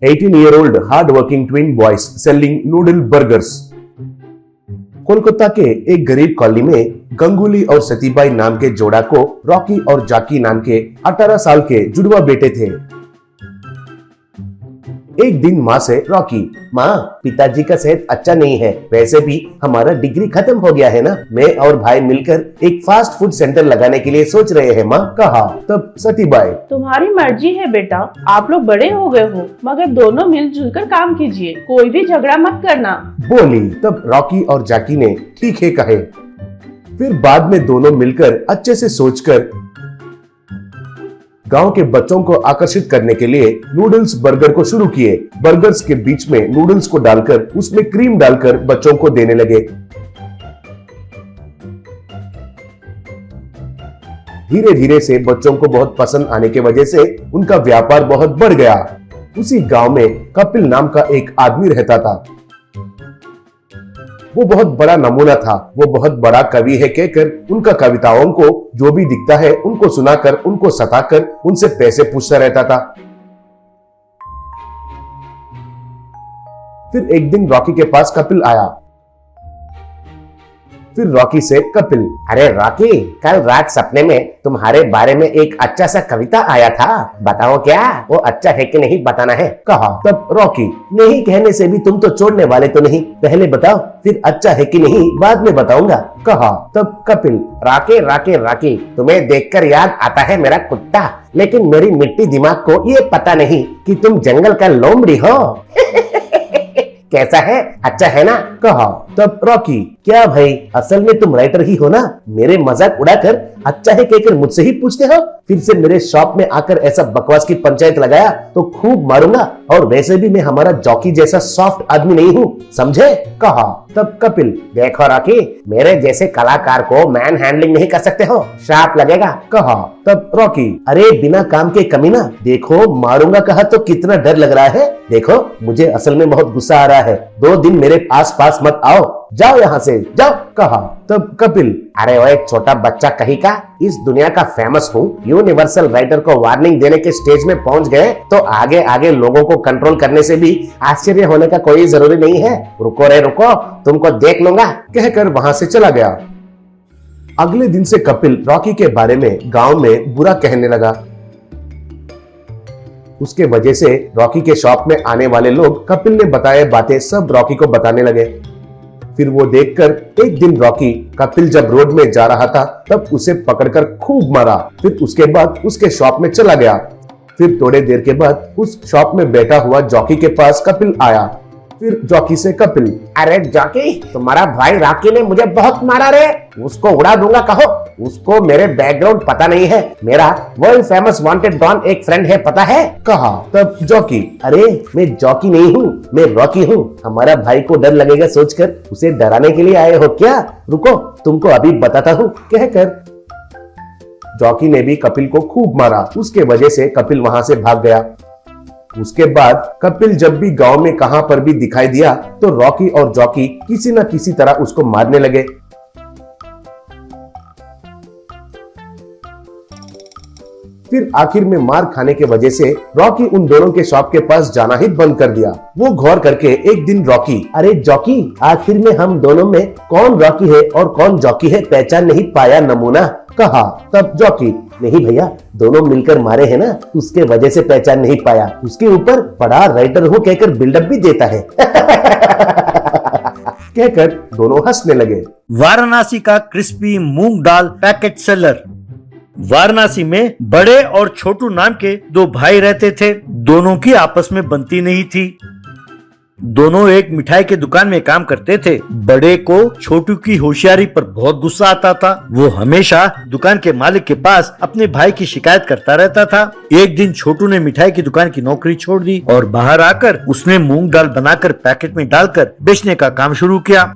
18-year-old hard-working twin boys selling noodle burgers। Kolkata के एक गरीब कॉलोनी में गंगुली और सतीबाई नाम के जोड़ा को रॉकी और जाकी नाम के 18 साल के जुड़वा बेटे थे। एक दिन माँ से रॉकी, माँ पिताजी का सेहत अच्छा नहीं है, वैसे भी हमारा डिग्री खत्म हो गया है ना, मैं और भाई मिलकर एक फास्ट फूड सेंटर लगाने के लिए सोच रहे हैं माँ, कहा। तब सतीबाई, तुम्हारी मर्जी है बेटा, आप लोग बड़े हो गए हो, मगर दोनों मिलजुल कर काम कीजिए, कोई भी झगड़ा मत करना, बोली। तब रॉकी और जाकी ने ठीक है कहे। फिर बाद में दोनों मिलकर अच्छे से सोचकर गांव के बच्चों को आकर्षित करने के लिए नूडल्स बर्गर को शुरू किए। बर्गर्स के बीच में नूडल्स को डालकर उसमें क्रीम डालकर बच्चों को देने लगे। धीरे धीरे से बच्चों को बहुत पसंद आने की वजह से उनका व्यापार बहुत बढ़ गया। उसी गांव में कपिल नाम का एक आदमी रहता था। वो बहुत बड़ा नमूना था, वो बहुत बड़ा कवि है कहकर उनका कविताओं को जो भी दिखता है उनको सुनाकर, उनको सताकर उनसे पैसे पूछता रहता था। फिर एक दिन रॉकी के पास कपिल आया। फिर रॉकी से कपिल, अरे रॉकी, कल रात सपने में तुम्हारे बारे में एक अच्छा सा कविता आया था, बताओ क्या वो अच्छा है कि नहीं बताना है, कहा। तब रॉकी, नहीं कहने से भी तुम तो छोड़ने वाले तो नहीं, पहले बताओ फिर अच्छा है कि नहीं बाद में बताऊंगा, कहा। तब कपिल, रॉकी रॉकी रॉकी, तुम्हें देखकर याद आता है मेरा कुत्ता, लेकिन मेरी मिट्टी दिमाग को ये पता नहीं कि तुम जंगल का लोमड़ी हो। कैसा है, अच्छा है ना, कहा। तब रॉकी, क्या भाई असल में तुम राइटर ही हो ना, मेरे मजाक उड़ाकर अच्छा है कहकर मुझसे ही पूछते हो, फिर से मेरे शॉप में आकर ऐसा बकवास की पंचायत लगाया तो खूब मारूंगा, और वैसे भी मैं हमारा जॉकी जैसा सॉफ्ट आदमी नहीं हूँ, समझे, कहा। तब कपिल, देखो रॉकी, मेरे जैसे कलाकार को मैन हैंडलिंग नहीं कर सकते हो, श्राप लगेगा, कहा। तब रॉकी, अरे बिना काम के कमीना, देखो मारूंगा कहा तो कितना डर लग रहा है, देखो मुझे असल में बहुत गुस्सा आ रहा है, 2 दिन मेरे आस पास मत आओ, जाओ यहाँ से जाओ, कहा। तब कपिल, अरे वो एक छोटा बच्चा कहीं का, इस दुनिया का फेमस हूँ, यूनिवर्सल राइटर को वार्निंग देने के स्टेज में पहुँच गए तो आगे आगे लोगों को कंट्रोल करने से भी आश्चर्य होने का कोई जरूरी नहीं है, रुको रे रुको, तुमको देख लूंगा, कहकर वहां से चला गया। अगले दिन से कपिल रॉकी के बारे में गांव में बुरा कहने लगा। उसके वजह से रॉकी के शॉप में आने वाले लोग कपिल ने बताए बातें सब रॉकी को बताने लगे। फिर वो देखकर एक दिन रॉकी कपिल जब रोड में जा रहा था तब उसे पकड़कर खूब मारा। फिर उसके बाद उसके शॉप में चला गया। फिर थोड़ी देर के बाद उस शॉप में बैठा हुआ जॉकी के पास कपिल आया। फिर जॉकी से कपिल, अरे जॉकी, तुम्हारा भाई रॉकी ने मुझे बहुत मारा रे, उसको उड़ा दूंगा कहो, उसको मेरे बैकग्राउंड पता नहीं है, मेरा वर्ल्ड फेमस वांटेड डॉन एक फ्रेंड है पता है, कहा। तब जॉकी, अरे मैं जॉकी नहीं हूँ, मैं रॉकी हूँ, हमारा भाई को डर लगेगा सोचकर उसे डराने के लिए आए हो क्या, रुको तुमको अभी बताता हूँ, कहकर जॉकी ने भी कपिल को खूब मारा। उसके वजह से कपिल वहां से भाग गया। उसके बाद कपिल जब भी गांव में कहां पर भी दिखाई दिया तो रॉकी और जॉकी किसी न किसी तरह उसको मारने लगे। फिर आखिर में मार खाने के वजह से रॉकी उन दोनों के शॉप के पास जाना ही बंद कर दिया। वो गौर करके एक दिन रॉकी, अरे जॉकी, आखिर में हम दोनों में कौन रॉकी है और कौन जॉकी है पहचान नहीं पाया नमूना, कहा। तब जॉकी, नहीं भैया, दोनों मिलकर मारे हैं ना, उसके वजह से पहचान नहीं पाया, उसके ऊपर बड़ा राइटर हूँ कहकर बिल्डअप भी देता है। कहकर दोनों हंसने लगे। वाराणसी का क्रिस्पी मूंग दाल पैकेट सेलर। वाराणसी में बड़े और छोटू नाम के 2 भाई रहते थे। दोनों की आपस में बनती नहीं थी। दोनों एक मिठाई के दुकान में काम करते थे। बड़े को छोटू की होशियारी पर बहुत गुस्सा आता था। वो हमेशा दुकान के मालिक के पास अपने भाई की शिकायत करता रहता था। एक दिन छोटू ने मिठाई की दुकान की नौकरी छोड़ दी और बाहर आकर उसने मूंग दाल बनाकर पैकेट में डालकर बेचने का काम शुरू किया।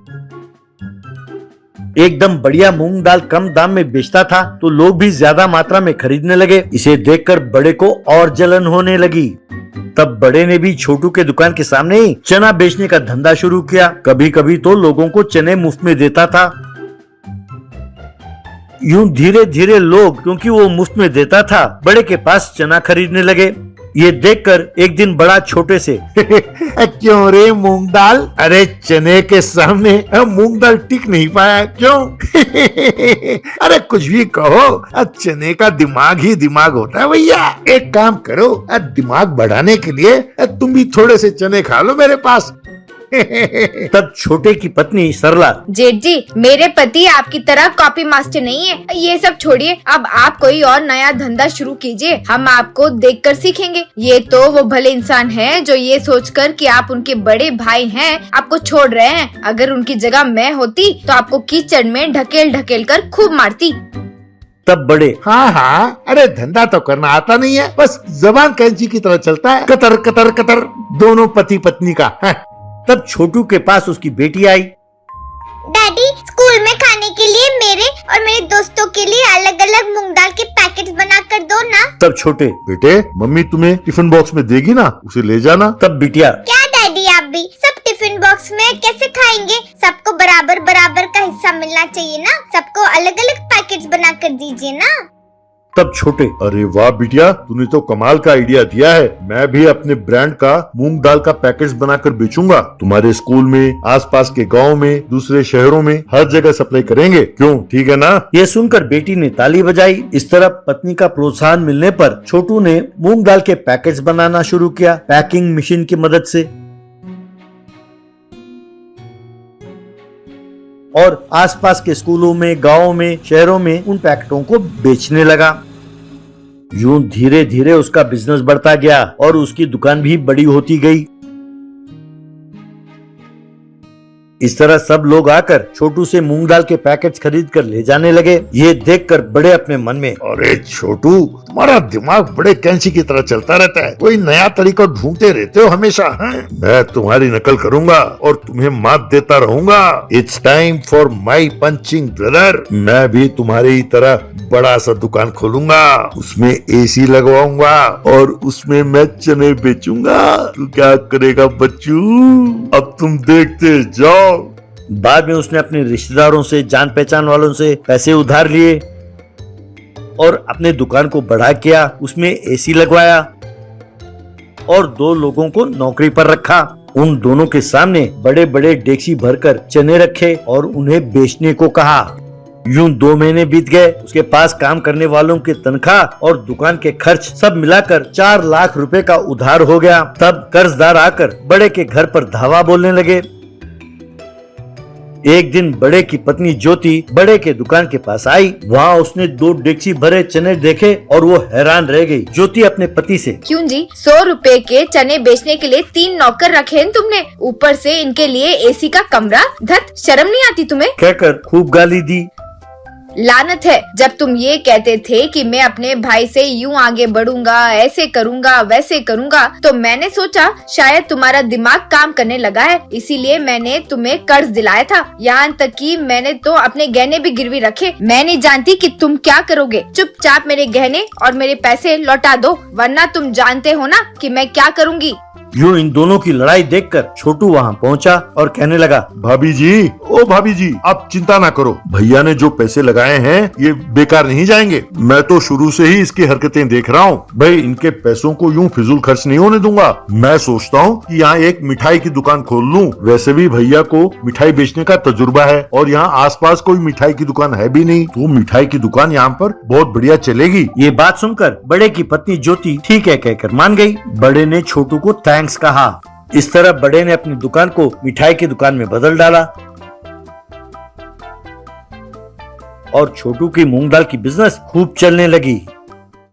एकदम बढ़िया मूंग दाल कम दाम में बेचता था तो लोग भी ज्यादा मात्रा में खरीदने लगे। इसे देखकर बड़े को और जलन होने लगी। तब बड़े ने भी छोटू के दुकान के सामने ही चना बेचने का धंधा शुरू किया। कभी कभी तो लोगों को चने मुफ्त में देता था। यूं धीरे धीरे लोग, क्योंकि वो मुफ्त में देता था, बड़े के पास चना खरीदने लगे। ये देखकर एक दिन बड़ा छोटे से क्यों रे मूंग दाल? अरे चने के सामने मूंग दाल टिक नहीं पाया क्यों? अरे कुछ भी कहो, चने का दिमाग ही दिमाग होता है भैया। एक काम करो, दिमाग बढ़ाने के लिए तुम भी थोड़े से चने खा लो मेरे पास। तब छोटे की पत्नी सरला, जेठ जी, मेरे पति आपकी तरह कॉपी मास्टर नहीं है। ये सब छोड़िए, अब आप कोई और नया धंधा शुरू कीजिए, हम आपको देखकर सीखेंगे। ये तो वो भले इंसान हैं जो ये सोचकर कि आप उनके बड़े भाई हैं आपको छोड़ रहे हैं। अगर उनकी जगह मैं होती तो आपको कीचड़ में ढकेल ढकेल कर खूब मारती। तब बड़े, हाँ हाँ, अरे धंधा तो करना आता नहीं है, बस जबान कैंची की तरह चलता है, कतर कतर कतर, दोनों पति पत्नी का। तब छोटू के पास उसकी बेटी आई। डैडी, स्कूल में खाने के लिए मेरे और मेरे दोस्तों के लिए अलग अलग मूंग दाल के पैकेट्स बना कर दो ना। तब छोटे, बेटे मम्मी तुम्हें टिफिन बॉक्स में देगी ना, उसे ले जाना। तब बिटिया, क्या डैडी, आप भी सब टिफिन बॉक्स में कैसे खाएंगे? सबको बराबर बराबर का हिस्सा मिलना चाहिए ना, सबको अलग अलग पैकेट्स बना कर दीजिए ना। तब छोटे, अरे वाह बिटिया, तूने तो कमाल का आइडिया दिया है। मैं भी अपने ब्रांड का मूंग दाल का पैकेट्स बनाकर बेचूंगा। तुम्हारे स्कूल में, आसपास के गांव में, दूसरे शहरों में, हर जगह सप्लाई करेंगे। क्यों, ठीक है ना? ये सुनकर बेटी ने ताली बजाई। इस तरह पत्नी का प्रोत्साहन मिलने पर छोटू ने मूंग दाल के पैकेट्स बनाना शुरू किया पैकिंग मशीन की मदद से, और आसपास के स्कूलों में, गांवों में, शहरों में उन पैकेटों को बेचने लगा। यूं धीरे धीरे उसका बिजनेस बढ़ता गया और उसकी दुकान भी बड़ी होती गई। इस तरह सब लोग आकर छोटू से मूंग दाल के पैकेट्स खरीद कर ले जाने लगे। ये देखकर बड़े अपने मन में, अरे छोटू, तुम्हारा दिमाग बड़े कैंची की तरह चलता रहता है, कोई नया तरीका ढूंढते रहते हो हमेशा। मैं तुम्हारी नकल करूंगा और तुम्हें मात देता रहूंगा। It's time for my punching brother. मैं भी तुम्हारी तरह बड़ा सा दुकान खोलूंगा, उसमें एसी लगवाऊंगा और उसमें मैं चने बेचूंगा। तू क्या करेगा बच्चू? अब तुम देखते जाओ। बाद में उसने अपने रिश्तेदारों से, जान पहचान वालों से पैसे उधार लिए और अपने दुकान को बढ़ा किया, उसमें एसी लगवाया और 2 लोगों को नौकरी पर रखा। उन दोनों के सामने बड़े बड़े डेक्ची भरकर चने रखे और उन्हें बेचने को कहा। यूं 2 महीने बीत गए। उसके पास काम करने वालों की तनख्वाह और दुकान के खर्च सब मिलाकर 4 लाख रुपए का उधार हो गया। तब कर्जदार आकर बड़े के घर पर धावा बोलने लगे। एक दिन बड़े की पत्नी ज्योति बड़े के दुकान के पास आई। वहाँ उसने 2 डेक्ची भरे चने देखे और वो हैरान रह गई। ज्योति अपने पति से, क्यों जी, 100 रुपए के चने बेचने के लिए 3 नौकर रखे हैं तुमने, ऊपर से इनके लिए एसी का कमरा। धत, शर्म नहीं आती तुम्हें? कहकर खूब गाली दी। लानत है, जब तुम ये कहते थे कि मैं अपने भाई से यूं आगे बढ़ूंगा, ऐसे करूंगा, वैसे करूंगा, तो मैंने सोचा शायद तुम्हारा दिमाग काम करने लगा है, इसीलिए मैंने तुम्हें कर्ज दिलाया था। यहाँ तक कि मैंने तो अपने गहने भी गिरवी रखे। मैं नहीं जानती कि तुम क्या करोगे। चुपचाप मेरे गहने और मेरे पैसे लौटा दो, वरना तुम जानते हो ना कि मैं क्या करूंगी। यूं इन दोनों की लड़ाई देखकर छोटू वहाँ पहुँचा और कहने लगा, भाभी जी, ओ भाभी जी, आप चिंता ना करो, भैया ने जो पैसे लगाए हैं ये बेकार नहीं जाएंगे। मैं तो शुरू से ही इसकी हरकतें देख रहा हूँ। भाई, इनके पैसों को यूं फिजूल खर्च नहीं होने दूंगा। मैं सोचता हूँ कि यहाँ एक मिठाई की दुकान खोल लूँ। वैसे भी भैया को मिठाई बेचने का तजुर्बा है और यहाँ आसपास कोई मिठाई की दुकान है भी नहीं, तो मिठाई की दुकान यहाँ पर बहुत बढ़िया चलेगी। ये बात सुनकर बड़े की पत्नी ज्योति ठीक है कहकर मान गई। बड़े ने छोटू को थैंक्स कहा। इस तरह बड़े ने अपनी दुकान को मिठाई की दुकान में बदल डाला और छोटू की मूंग दाल की बिजनेस खूब चलने लगी।